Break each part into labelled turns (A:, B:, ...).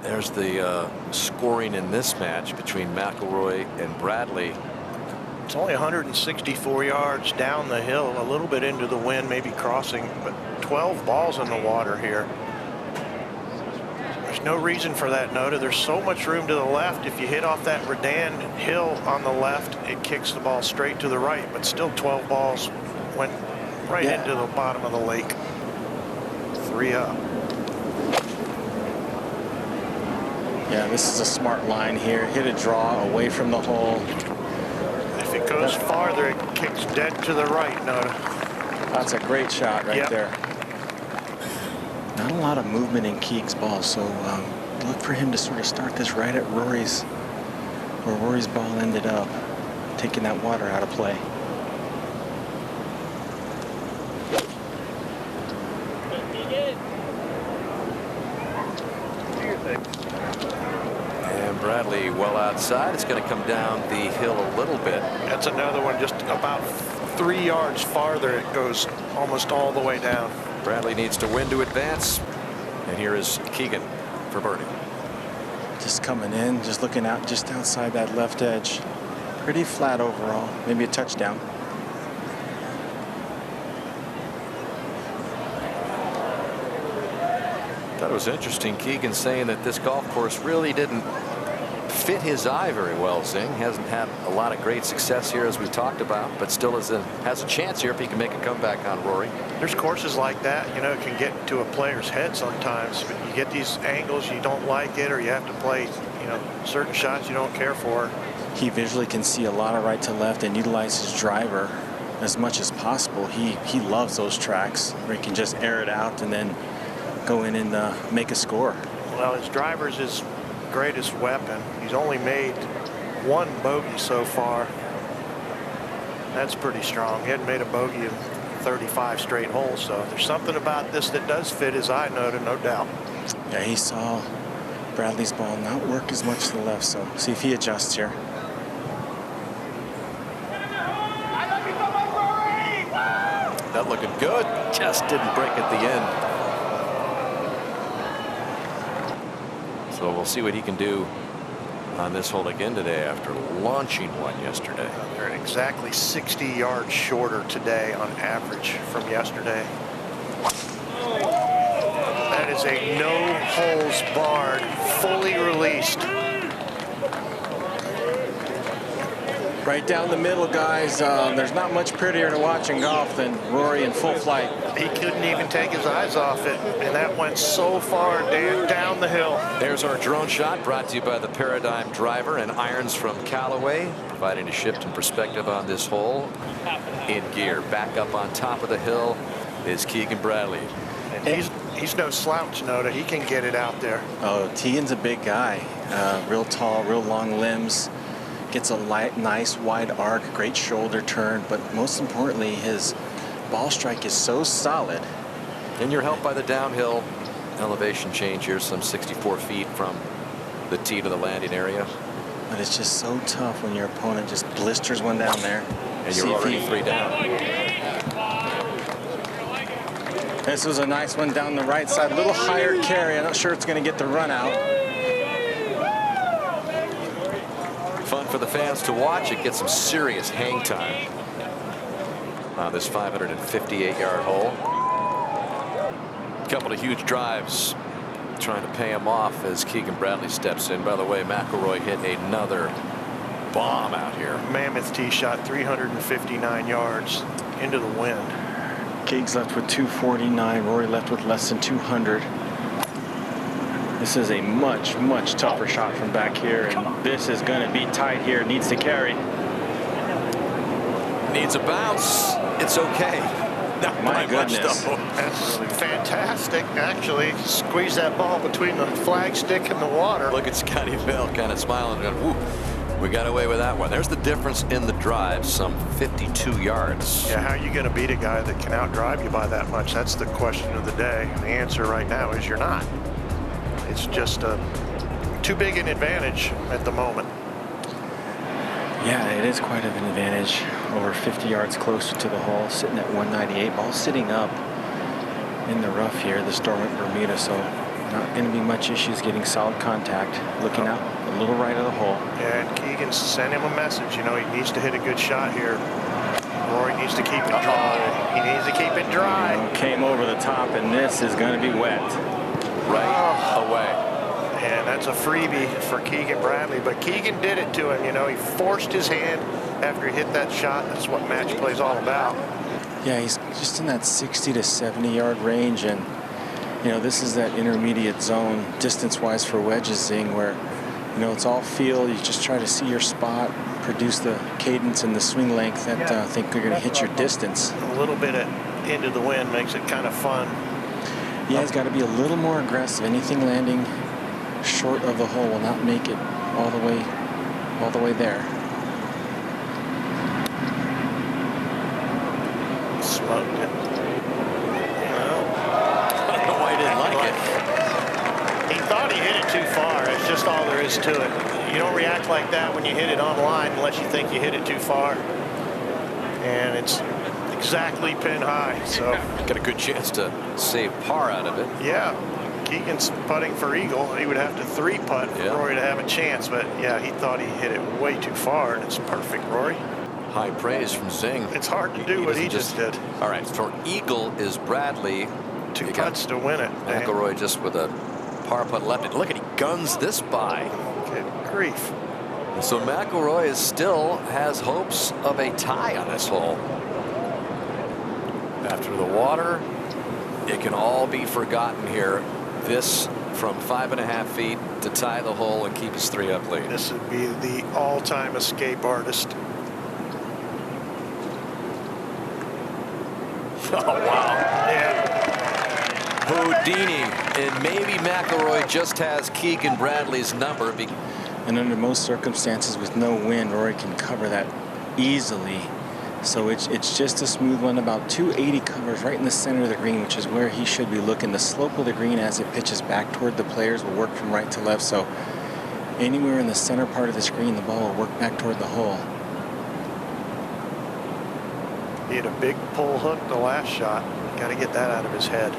A: There's the scoring in this match between McIlroy and Bradley.
B: It's only 164 yards down the hill, a little bit into the wind, maybe crossing, but 12 balls in the water here. There's no reason for that, Noda. There's so much room to the left. If you hit off that Redan hill on the left, it kicks the ball straight to the right, but still 12 balls went right into the bottom of the lake. 3 up.
C: Yeah, this is a smart line here. Hit a draw away from the hole.
B: If it goes farther, it kicks dead to the right, Noda.
C: That's a great shot right there. Not a lot of movement in Keegan's ball, so look for him to sort of start this right at Rory's, where Rory's ball ended up, taking that water out of play.
A: And Bradley well outside. It's going to come down the hill a little bit.
B: That's another one, just about 3 yards farther. It goes almost all the way down.
A: Bradley needs to win to advance. And here is Keegan for birdie.
C: Just coming in, just looking out just outside that left edge. Pretty flat overall, maybe a touchdown.
A: Thought it was interesting, Keegan saying that this golf course really didn't fit his eye very well. Zing hasn't had a lot of great success here, as we talked about, but still has a chance here if he can make a comeback on Rory.
B: There's courses like that, you know, it can get to a player's head sometimes. But you get these angles, you don't like it, or you have to play, you know, certain shots you don't care for.
C: He visually can see a lot of right to left and utilize his driver as much as possible. He loves those tracks where he can just air it out and then go in and make a score.
B: Well, his driver's his greatest weapon. He's only made 1 bogey so far. That's pretty strong. He hadn't made a bogey in 35 straight holes, so there's something about this that does fit his eye, no doubt.
C: Yeah, he saw Bradley's ball not work as much to the left, so see if he adjusts here.
A: That looking good. Just didn't break at the end. So we'll see what he can do on this hole again today after launching one yesterday.
B: They're exactly 60 yards shorter today on average from yesterday. That is a no holes barred, fully released.
C: Right down the middle, guys. There's not much prettier to watch in golf than Rory in full flight.
B: He couldn't even take his eyes off it, and that went so far down the hill.
A: There's our drone shot, brought to you by the Paradigm driver and irons from Callaway, providing a shift in perspective on this hole. In gear, back up on top of the hill is Keegan Bradley.
B: And he's no slouch, Noda. He can get it out there.
C: Oh, Keegan's a big guy. Real tall, real long limbs. Gets a nice wide arc, great shoulder turn, but most importantly, his ball strike is so solid.
A: And you're helped by the downhill elevation change here, some 64 feet from the tee to the landing area.
C: But it's just so tough when your opponent just blisters one down there.
A: And you're already 3 down.
C: This was a nice one down the right side, a little higher carry. I'm not sure it's going to get the run out.
A: Fun for the fans to watch. It gets some serious hang time on this 558-yard hole. A couple of huge drives trying to pay him off as Keegan Bradley steps in. By the way, McIlroy hit another bomb out here.
B: Mammoth tee shot, 359 yards into the wind.
C: Keegan's left with 249. Rory left with less than 200. This is a much, much tougher shot from back here, and this is going to be tight here. Needs to carry.
A: Needs a bounce. It's okay. Not
C: My goodness.
A: much, though.
B: That's fantastic, actually. Squeeze that ball between the flagstick and the water.
A: Look at Scotty Bell kind of smiling. Woo, we got away with that one. There's the difference in the drive, some 52 yards.
B: Yeah, how are you going to beat a guy that can outdrive you by that much? That's the question of the day. And the answer right now is you're not. It's just too big an advantage at the moment.
C: Yeah, it is quite of an advantage. Over 50 yards closer to the hole, sitting at 198. Ball sitting up in the rough here. The storm at Bermuda, so not going to be much issues getting solid contact. Looking out a little right of the hole.
B: Yeah, and Keegan sent him a message. You know, he needs to hit a good shot here. Rory needs to keep it dry. He needs to keep it dry.
C: Came over the top, and this is going to be wet.
A: Right away.
B: And that's a freebie for Keegan Bradley. But Keegan did it to him. You know, he forced his hand after he hit that shot. That's what match play is all about.
C: Yeah, he's just in that 60 to 70 yard range, and you know, this is that intermediate zone distance-wise for wedges, Zing, where you know it's all feel. You just try to see your spot, produce the cadence and the swing length that I think you're going to hit your distance.
B: A little bit into the wind makes it kind of fun.
C: Yeah, he's got to be a little more aggressive. Anything landing short of the hole will not make it all the way there.
B: Smoked it.
A: I don't know why he didn't like it.
B: He thought he hit it too far. It's just all there is to it. You don't react like that when you hit it online unless you think you hit it too far. And it's exactly pin high. So
A: got a good chance to save par out of it.
B: Yeah, Keegan's putting for eagle. He would have to 3-putt for Rory to have a chance. But yeah, he thought he hit it way too far, and it's perfect, Rory.
A: High praise from Zing.
B: It's hard to do what he just did.
A: All right, for eagle is Bradley.
B: 2 putts to win it.
A: McIlroy just with a par putt left. And look at, he guns this by.
B: Good grief.
A: So McIlroy still has hopes of a tie on this hole. After the water, it can all be forgotten here. This from 5.5 feet to tie the hole and keep his 3-up lead.
B: This would be the all-time escape artist.
A: Oh, wow.
B: Yeah.
A: Houdini. And maybe McIlroy just has Keegan Bradley's number.
C: And under most circumstances with no wind, Rory can cover that easily. So it's just a smooth one. About 280 covers right in the center of the green, which is where he should be looking. The slope of the green as it pitches back toward the players will work from right to left. So anywhere in the center part of the screen, the ball will work back toward the hole.
B: He had a big pull hook the last shot. Got to get that out of his head.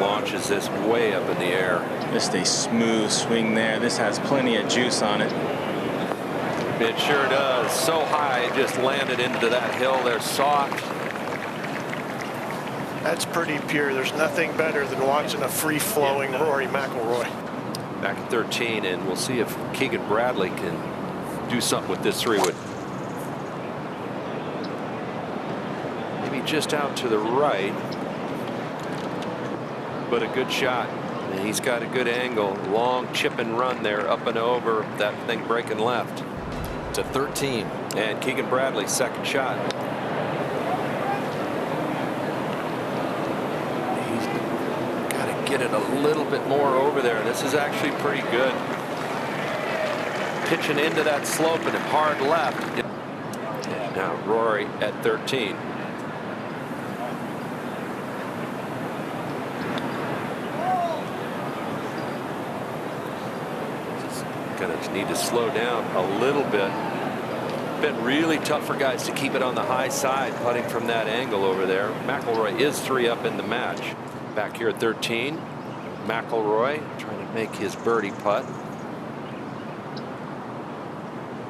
D: Launches this way up in the air.
C: Just a smooth swing there. This has plenty of juice on it.
D: It sure does. So high, it just landed into that hill there soft.
B: That's pretty pure. There's nothing better than watching a free-flowing Rory McIlroy.
D: Back at 13, and we'll see if Keegan Bradley can do something with this 3-wood. Maybe just out to the right, but a good shot. And he's got a good angle. Long chip and run there, up and over. That thing breaking left.
A: To 13.
D: And Keegan Bradley's second shot. He's got to get it a little bit more over there. This is actually pretty good. Pitching into that slope and hard left. And now Rory at 13. Gonna need to slow down a little bit. Been really tough for guys to keep it on the high side, putting from that angle over there. McIlroy is 3-up in the match. Back here at 13, McIlroy trying to make his birdie putt.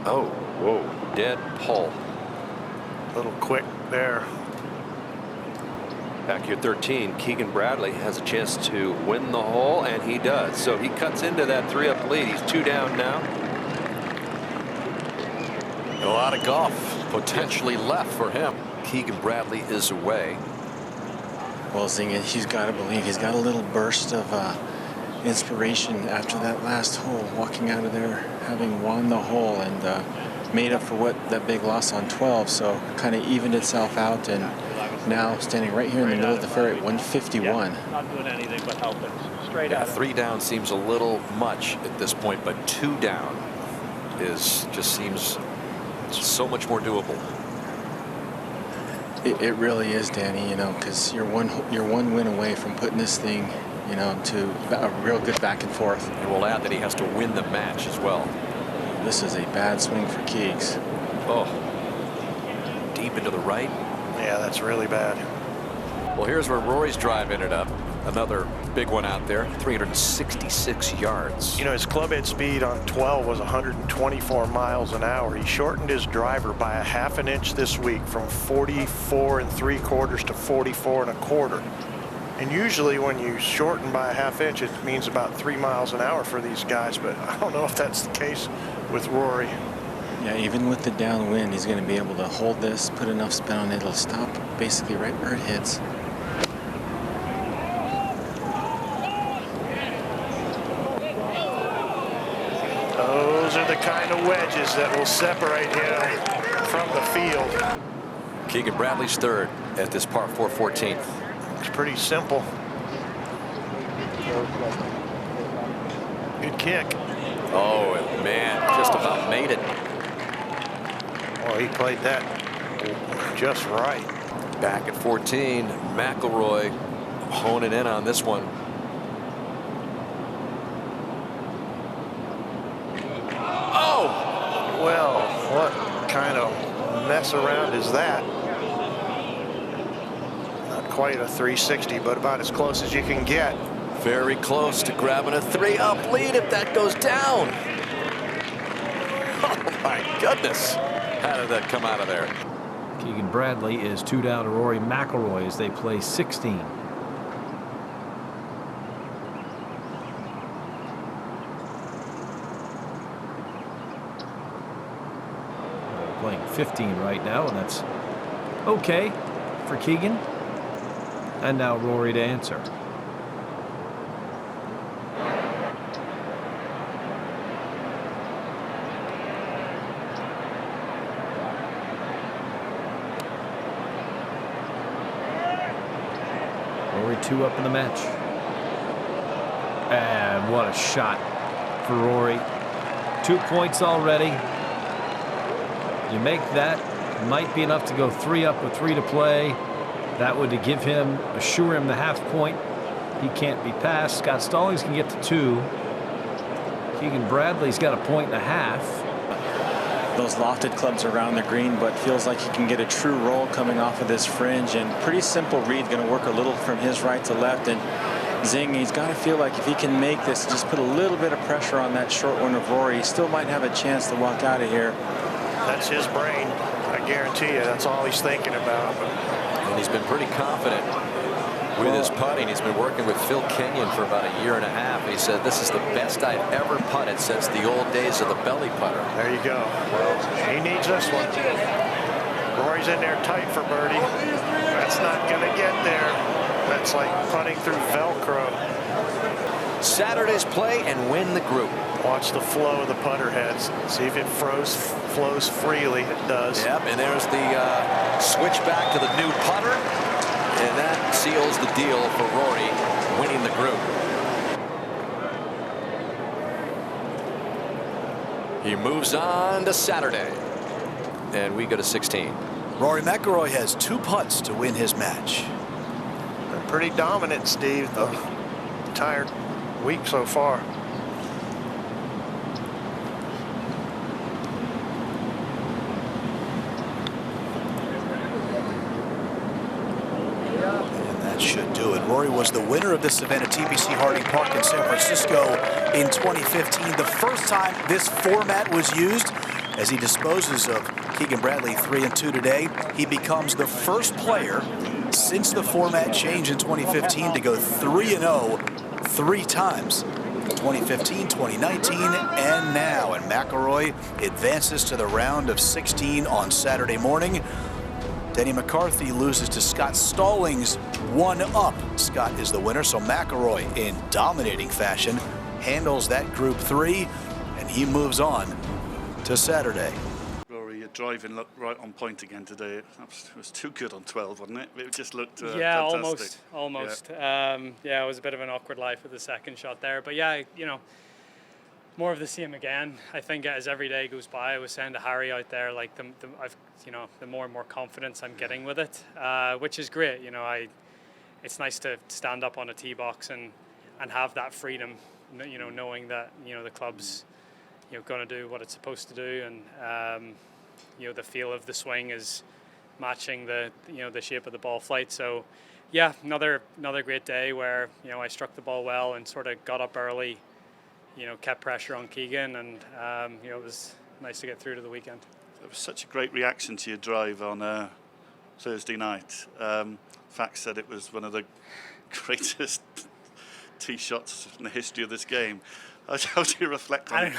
D: Oh, whoa, dead pull.
B: A little quick there.
D: Back here 13, Keegan Bradley has a chance to win the hole, and he does. So he cuts into that 3-up lead. He's 2 down now.
A: A lot of golf potentially left for him. Keegan Bradley is away.
C: Well, Zing, he's got to believe he's got a little burst of inspiration after that last hole, walking out of there having won the hole and made up for what that big loss on 12. So kind of evened itself out, and now standing right here in the middle of the fairway at 151.
E: Not doing anything but helping. Straight
A: Yeah,
E: out.
A: 3 down seems a little much at this point, but 2 down just seems so much more doable.
C: It really is, Danny. You know, because you're one win away from putting this thing, you know, to a real good back and forth.
A: And we'll add that he has to win the match as well.
C: This is a bad swing for Keegs.
A: Oh, deep into the right.
B: Yeah, that's really bad.
A: Well, here's where Rory's drive ended up. Another big one out there, 366 yards.
B: You know, his club head speed on 12 was 124 miles an hour. He shortened his driver by a half an inch this week from 44 3/4 to 44 1/4. And usually when you shorten by a half inch, it means about 3 miles an hour for these guys, but I don't know if that's the case with Rory.
C: Yeah, even with the downwind, he's going to be able to hold this, put enough spin on it, it'll stop basically right where it hits.
B: Those are the kind of wedges that will separate him from the field.
A: Keegan Bradley's third at this par 4 14th.
B: It's pretty simple. Good kick.
A: Oh, and man, just about made it.
B: Well, he played that just right.
A: Back at 14, McIlroy honing in on this one. Oh!
B: Well, what kind of mess around is that? Not quite a 360, but about as close as you can get.
A: Very close to grabbing a 3-up lead if that goes down. Oh, my goodness. How did that come out of there?
F: Keegan Bradley is 2 down to Rory McIlroy as they play 16. They're playing 15 right now, and that's okay for Keegan. And now Rory to answer. Rory 2 up in the match. And what a shot for Rory. 2 points already. You make that, might be enough to go 3 up with 3 to play. That would give him, assure him the half point. He can't be passed. Scott Stallings can get to 2. Keegan Bradley's got a point and a half.
C: Those lofted clubs around the green, but feels like he can get a true roll coming off of this fringe, and pretty simple read, going to work a little from his right to left, and zing, he's got to feel like if he can make this, just put a little bit of pressure on that short one of Rory, he still might have a chance to walk out of here.
B: That's his brain, I guarantee you. That's all he's thinking about.
A: And he's been pretty confident with his putting. He's been working with Phil Kenyon for about a year and a half. He said, this is the best I've ever putted since the old days of the belly putter.
B: There you go. He needs this one. Rory's in there tight for birdie. That's not going to get there. That's like putting through Velcro.
A: Saturday's play and win the group.
B: Watch the flow of the putter heads. See if it flows freely. It does.
A: Yep, and there's the switch back to the new putter. And that seals the deal for Rory winning the group. He moves on to Saturday. And we go to 16.
G: Rory McIlroy has 2 putts to win his match.
B: Been pretty dominant, Steve, the entire week so far.
G: Should do it. Rory was the winner of this event at TPC Harding Park in San Francisco in 2015. The first time this format was used, as he disposes of Keegan Bradley 3-2 today. He becomes the first player since the format change in 2015 to go 3-0 3 times. 2015, 2019, and now. And McIlroy advances to the round of 16 on Saturday morning. Denny McCarthy loses to Scott Stallings 1-up. Scott is the winner, so McIlroy in dominating fashion handles that group 3, and he moves on to Saturday.
H: Rory, your driving looked right on point again today. It was too good on 12, wasn't it? It just looked
I: yeah,
H: fantastic.
I: almost. Yeah, it was a bit of an awkward life with the second shot there, but yeah, you know, more of the same again. I think as every day goes by, I was saying to Harry out there, like the more and more confidence I'm getting with it, which is great. You know, it's nice to stand up on a tee box and have that freedom. You know, knowing that the club's going to do what it's supposed to do, and the feel of the swing is matching the shape of the ball flight. So Yeah, another great day where, you know, I struck the ball well and sort of got up early, you know, kept pressure on Keegan, and you know, it was nice to get through to the weekend.
H: It was such a great reaction to your drive on Thursday night. Fact said it was one of the greatest tee shots in the history of this game. How do you reflect on it?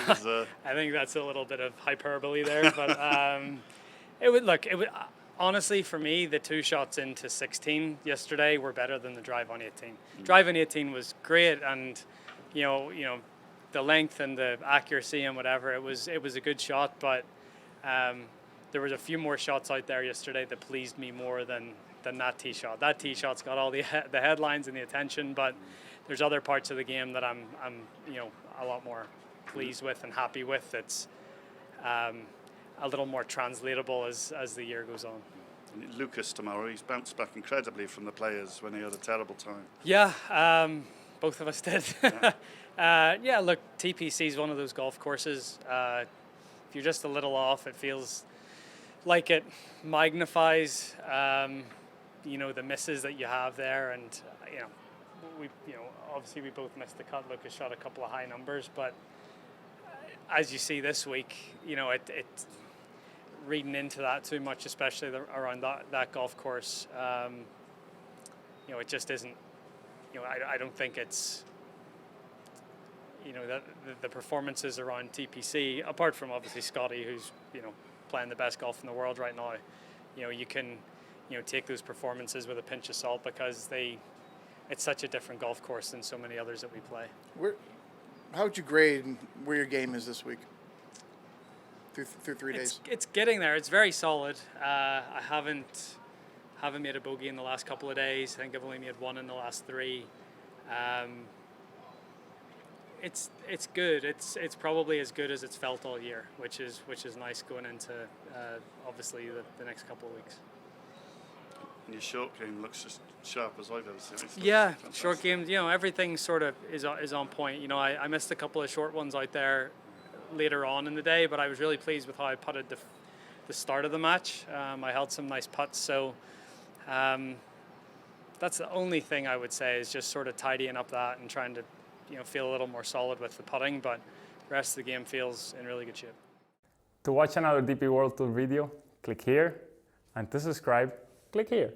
I: I think that's a little bit of hyperbole there, but it would honestly, for me, the 2 shots into 16 yesterday were better than the drive on 18. Drive on 18 was great, and you know the length and the accuracy and whatever, it was a good shot, but there was a few more shots out there yesterday that pleased me more than that tee shot. That tee shot's got all the headlines and the attention, but there's other parts of the game that I'm you know, a lot more pleased with and happy with. It's a little more translatable as the year goes on.
H: Lucas tomorrow, he's bounced back incredibly from the players when he had a terrible time.
I: Yeah, both of us did. Yeah, look, TPC is one of those golf courses. If you're just a little off, it feels like it magnifies, you know, the misses that you have there, and you know, obviously we both missed the cut. Lucas shot a couple of high numbers, but as you see this week, you know, it reading into that too much, especially around that golf course, you know, it just isn't. You know, I don't think it's. You know, that the performances around TPC, apart from obviously Scotty, who's, you know, playing the best golf in the world right now, you know, you can, you know, take those performances with a pinch of salt, because it's such a different golf course than so many others that we play.
J: How would you grade where your game is this week? Through 3 days.
I: It's getting there. It's very solid. I haven't made a bogey in the last couple of days. I think I've only made 1 in the last 3. It's good. It's probably as good as it's felt all year, which is nice going into obviously the next couple of weeks.
H: And your short game looks as sharp as I've ever seen it.
I: Yeah,
H: Fantastic.
I: short game. You know, everything sort of is on point. You know, I missed a couple of short ones out there later on in the day, but I was really pleased with how I putted the start of the match. I held some nice putts, so that's the only thing I would say, is just sort of tidying up that and trying to, you know, feel a little more solid with the putting, but the rest of the game feels in really good shape.
K: To watch another DP World Tour video, click here, and to subscribe, click here.